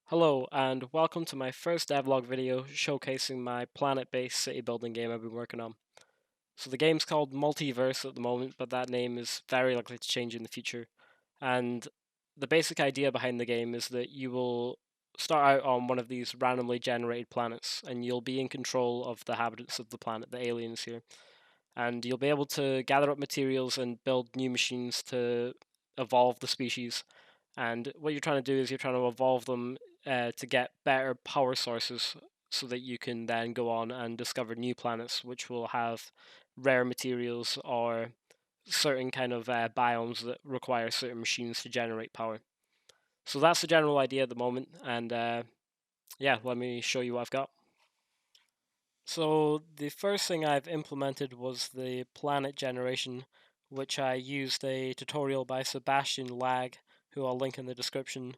Hello, and welcome to my first devlog video showcasing my planet-based city building game I've been working on. So the game's called Multiverse at the moment, but that name is very likely to change in the future. And the basic idea behind the game is that you will start out on one of these randomly generated planets, and you'll be in control of the inhabitants of the planet, the aliens here. And you'll be able to gather up materials and build new machines to evolve the species. And what you're trying to do is you're trying to evolve them to get better power sources so that you can then go on and discover new planets which will have rare materials or certain kind of biomes that require certain machines to generate power. So that's the general idea at the moment, and yeah, let me show you what I've got. So the first thing I've implemented was the planet generation, which I used a tutorial by Sebastian Lag, who I'll link in the description.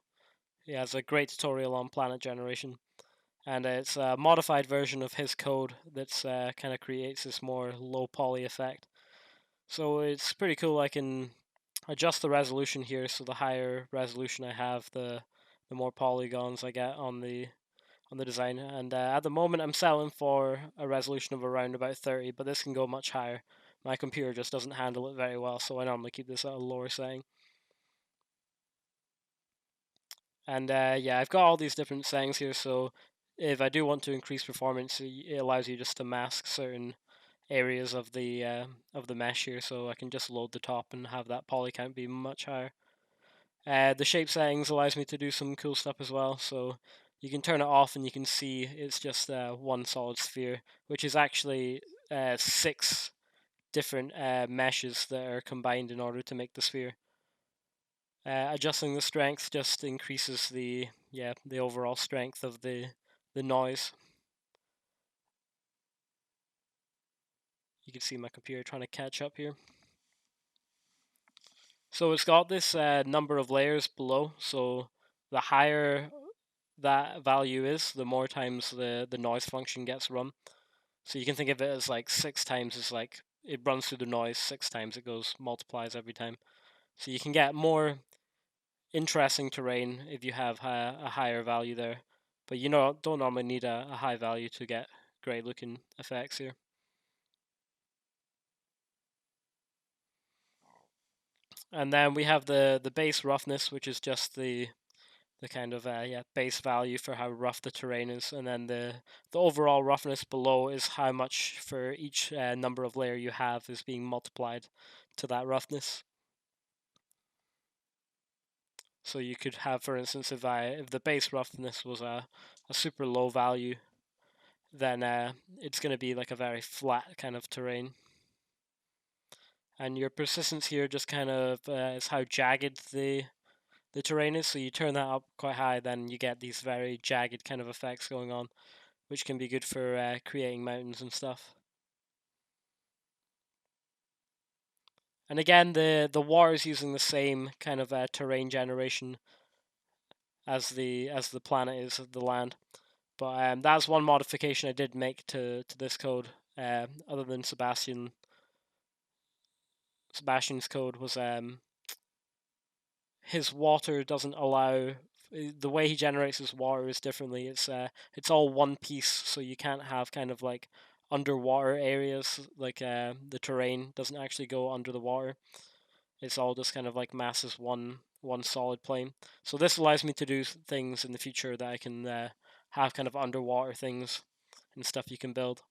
He has a great tutorial on planet generation, and it's a modified version of his code that's kind of creates this more low poly effect. So it's pretty cool. I can adjust the resolution here, so the higher resolution I have, the more polygons I get on the design. And at the moment, I'm selling for a resolution of around about 30, but this can go much higher. My computer just doesn't handle it very well, so I normally keep this at a lower setting. And yeah, I've got all these different settings here, so if I do want to increase performance, it allows you just to mask certain areas of the mesh here, so I can just load the top and have that poly count be much higher. The shape settings allows me to do some cool stuff as well, so you can turn it off and you can see it's just one solid sphere, which is actually six different meshes that are combined in order to make the sphere. Adjusting the strength just increases the overall strength of the noise. You can see my computer trying to catch up here. So it's got this number of layers below. So the higher that value is, the more times the noise function gets run. So you can think of it as like 6 times is like it runs through the noise 6 times. It goes multiplies every time. So you can get more interesting terrain if you have a higher value there. But you know, don't normally need a high value to get great looking effects here. And then we have the base roughness, which is just the kind of base value for how rough the terrain is, and then the overall roughness below is how much for each number of layer you have is being multiplied to that roughness. So you could have, for instance, if the base roughness was a super low value, then it's going to be like a very flat kind of terrain. And your persistence here just kind of is how jagged the terrain is. So you turn that up quite high, then you get these very jagged kind of effects going on, which can be good for creating mountains and stuff. And again, the water is using the same kind of terrain generation as the planet is, the land. But that's one modification I did make to this code. Other than Sebastian's code was his water doesn't allow the way he generates his water is differently. It's all one piece, so you can't have kind of like underwater areas. Like the terrain doesn't actually go under the water. It's all just kind of like mass as one solid plane. So this allows me to do things in the future that I can have kind of underwater things and stuff you can build.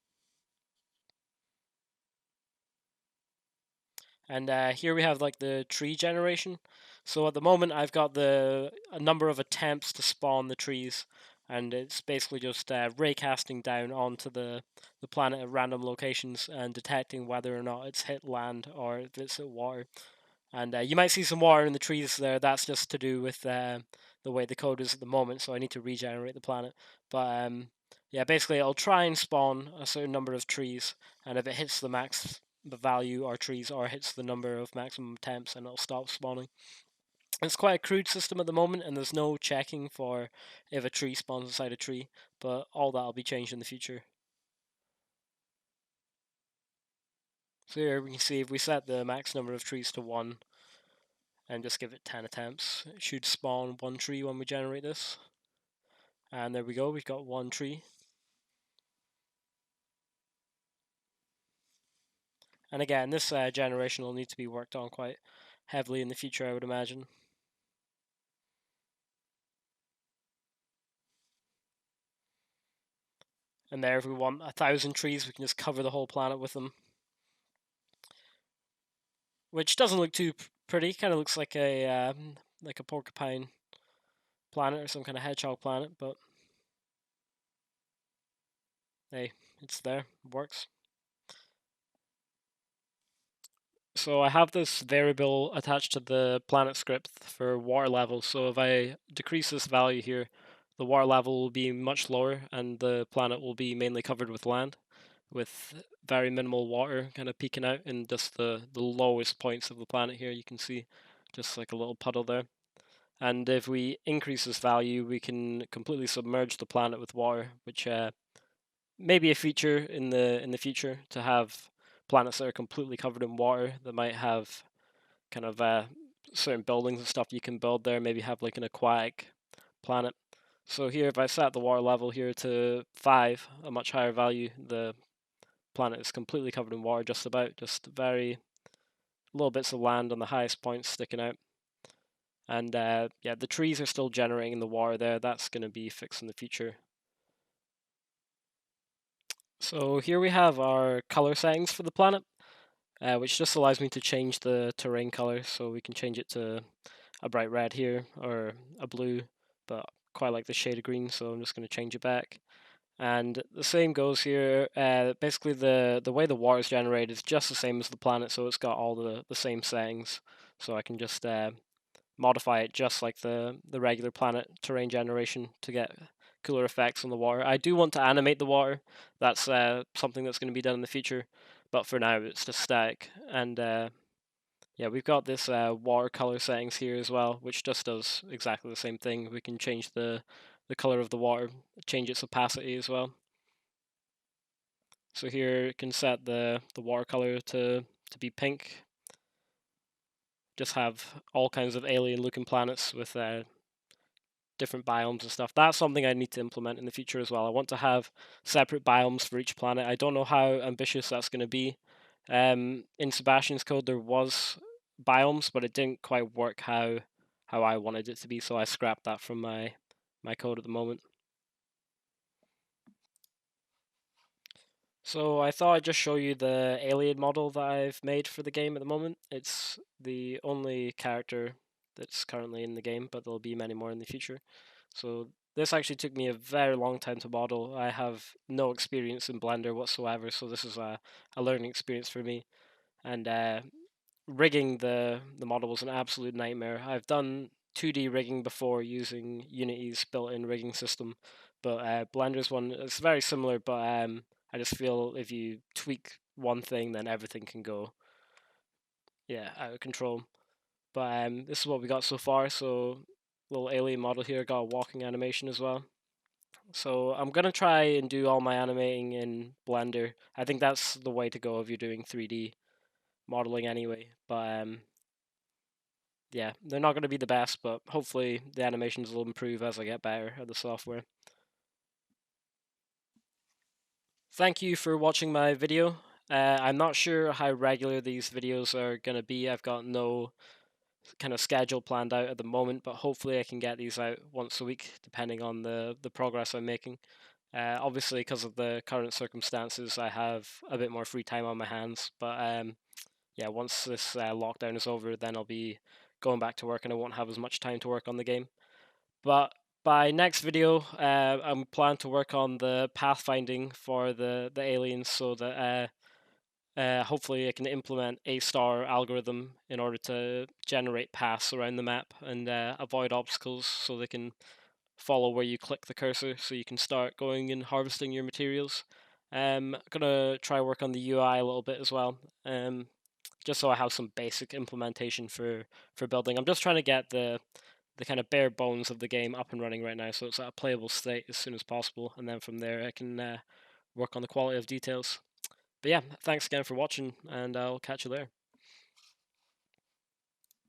And here we have like the tree generation. So at the moment I've got a number of attempts to spawn the trees, and it's basically just raycasting down onto the planet at random locations and detecting whether or not it's hit land or if it's hit water. And you might see some water in the trees there. That's just to do with the way the code is at the moment, so I need to regenerate the planet. But yeah, basically it'll try and spawn a certain number of trees, and if it hits the max value or trees or hits the number of maximum attempts, and it'll stop spawning. It's quite a crude system at the moment, and there's no checking for if a tree spawns inside a tree, but all that'll be changed in the future. So here we can see if we set the max number of trees to 1 and just give it 10 attempts, it should spawn 1 tree when we generate this. And there we go, we've got one tree. And again, this generation will need to be worked on quite heavily in the future, I would imagine. And there, if we want 1,000 trees, we can just cover the whole planet with them. Which doesn't look too pretty. Kind of looks like a porcupine planet or some kind of hedgehog planet, but hey, it's there, it works. So I have this variable attached to the planet script for water level. So if I decrease this value here, the water level will be much lower and the planet will be mainly covered with land, with very minimal water kind of peeking out in just the lowest points of the planet here. You can see just like a little puddle there. And if we increase this value, we can completely submerge the planet with water, which may be a feature in the future to have planets that are completely covered in water that might have kind of certain buildings and stuff you can build there. Maybe have like an aquatic planet. So here, if I set the water level here to 5, a much higher value, the planet is completely covered in water, just about, just very little bits of land on the highest points sticking out. And yeah, the trees are still generating the water there. That's going to be fixed in the future. So here we have our color settings for the planet, which just allows me to change the terrain color. So we can change it to a bright red here or a blue, but quite like the shade of green, so I'm just going to change it back. And the same goes here. Basically, the way the water is generated is just the same as the planet, so it's got all the same settings. So I can just modify it just like the regular planet terrain generation to get cooler effects on the water. I do want to animate the water. That's something that's going to be done in the future, but for now it's just static. And yeah, we've got this watercolor settings here as well, which just does exactly the same thing. We can change the color of the water, change its opacity as well. So here you can set the watercolor to be pink. Just have all kinds of alien looking planets with different biomes and stuff. That's something I need to implement in the future as well. I want to have separate biomes for each planet. I don't know how ambitious that's going to be. In Sebastian's code, there was biomes, but it didn't quite work how I wanted it to be, so I scrapped that from my code at the moment. So I thought I'd just show you the alien model that I've made for the game at the moment. It's the only character that's currently in the game, but there'll be many more in the future. So this actually took me a very long time to model. I have no experience in Blender whatsoever, so this is a learning experience for me. And rigging the model was an absolute nightmare. I've done 2D rigging before using Unity's built-in rigging system, but Blender's one is very similar, but I just feel if you tweak one thing, then everything can go, yeah, out of control. But this is what we got so far. So little alien model here, got a walking animation as well. So I'm gonna try and do all my animating in Blender. I think that's the way to go if you're doing 3D modeling anyway. But yeah, they're not gonna be the best, but hopefully the animations will improve as I get better at the software. Thank you for watching my video. I'm not sure how regular these videos are gonna be. I've got no kind of schedule planned out at the moment, but hopefully I can get these out once a week, depending on the progress I'm making. Obviously, because of the current circumstances, I have a bit more free time on my hands. But yeah, once this lockdown is over, then I'll be going back to work and I won't have as much time to work on the game. But by next video, I'm planning to work on the pathfinding for the aliens so that hopefully I can implement a star algorithm in order to generate paths around the map and avoid obstacles so they can follow where you click the cursor so you can start going and harvesting your materials. I'm gonna try work on the UI a little bit as well, just so I have some basic implementation for building. I'm just trying to get the kind of bare bones of the game up and running right now, so it's at a playable state as soon as possible, and then from there I can work on the quality of details. But yeah, thanks again for watching, and I'll catch you there.